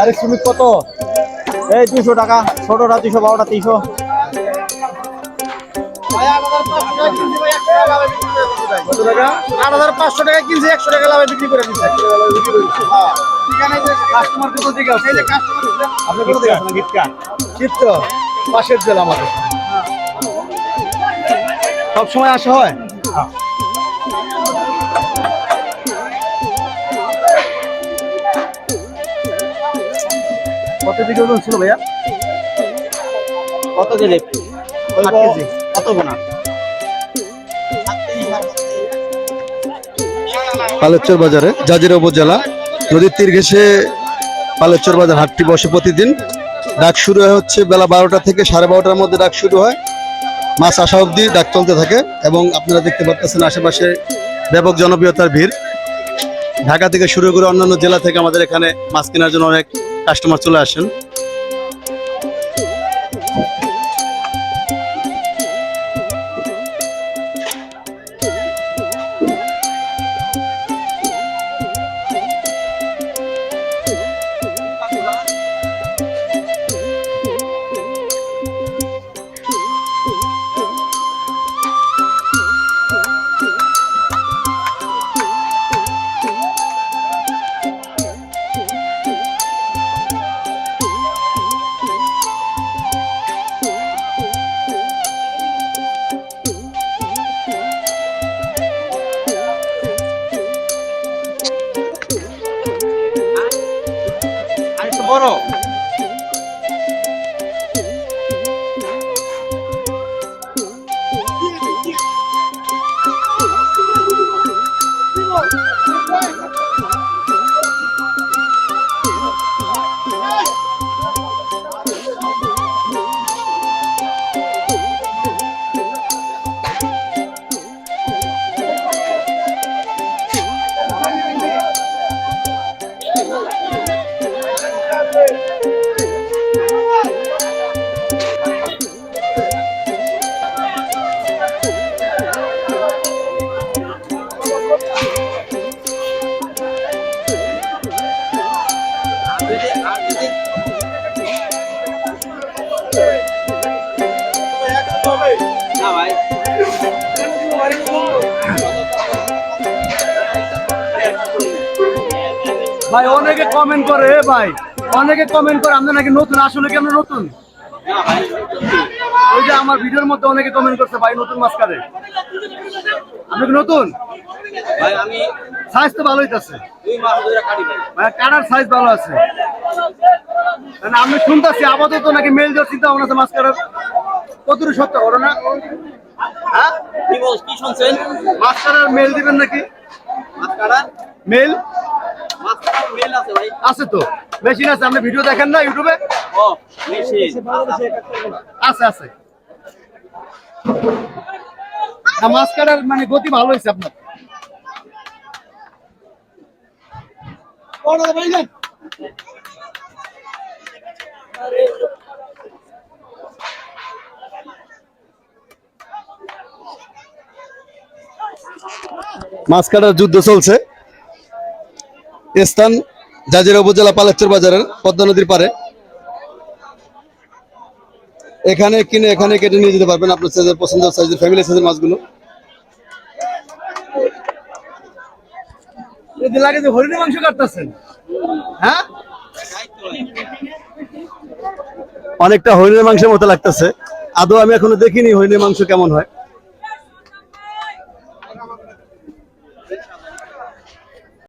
আরে সুমিত কত? এই 200 টাকা, ছোটটা 200, বড়টা 300। কত টাকা? 8500 টাকা কিনছে, 100 টাকা লাভে বিক্রি করে দিচ্ছে। কাস্টমার কত দিকে আছে? এই যে কাস্টমার আপনি কত দিকে আছেন? গিটকা গিটকা পাশের জেলা আমাদের সব সময় আসা হয়। কত দিকে ওজন ছিল ভাইয়া? কত কেজি? 8 কেজি। কত গোনা? পালেশ্বর বাজারে জাজিরা উপজেলা নদীর তীর ঘেঁষে পালেশ্বর বাজার হাটটি বসে প্রতিদিন। ডাক শুরু হচ্ছে বেলা 12টা থেকে 12:30টার মধ্যে ডাক শুরু হয়, মাছ আসা অবধি ডাক চলতে থাকে। এবং আপনারা দেখতে পাচ্ছেন আশেপাশে ব্যাপক জনপ্রিয়তার ভিড়। ঢাকা থেকে শুরু করে অন্যান্য জেলা থেকে আমাদের এখানে মাছ কেনার জন্য অনেক কাস্টমার চলে আসেন। আরেকটু বড়। ভাই অনেকে কমেন্ট করে, ভাই অনেকে কমেন্ট করে আপনি নাকি নতুন। আসলে কি আপনি নতুন? ওই যে আমার ভিডিওর মধ্যে অনেকে কমেন্ট করছে ভাই নতুন মাছ কাটে। আপনি কি নতুন? ভাই আমি সাইজ তো ভালোই আছে, 2 মাস ধরে কাটি ভাই। মানে কাটার সাইজ ভালো আছে। মানে আমি শুনতেছি আপাতত নাকি মেল দেওয়ার চিন্তা ভাবনা আছে মাছ কাটার। কতটুকু সত্য করো না? হ্যাঁ কি শুনছেন? মাছ কাটার মেল দিবেন নাকি? মাছ কাটা মেল মাছ কাটার মেল আছে ভাই। আছে তো, মেশিন আছে। আপনি ভিডিও দেখেন না ইউটিউবে? ও মেশিন আছে আছে। মাছ কাটার মানে গতি ভালো হয়েছে আপনার। মাছ কাটার যুদ্ধ চলছে। স্থান জাজিরা উপজেলা পালেশ্বর বাজারের পদ্মা নদীর পারে। এখানে কিনে এখানে কেটে নিয়ে যেতে পারবেন আপনার সাইজের পছন্দের সাইজের ফ্যামিলি সাইজের মাছগুলো। যদি লাগে যে হরিণের মাংস কাটতেছেন, হ্যাঁ অনেকটা হরিণের মাংসের মতো লাগতেছে। আদৌ আমি এখনো দেখিনি হরিণের মাংস কেমন হয়।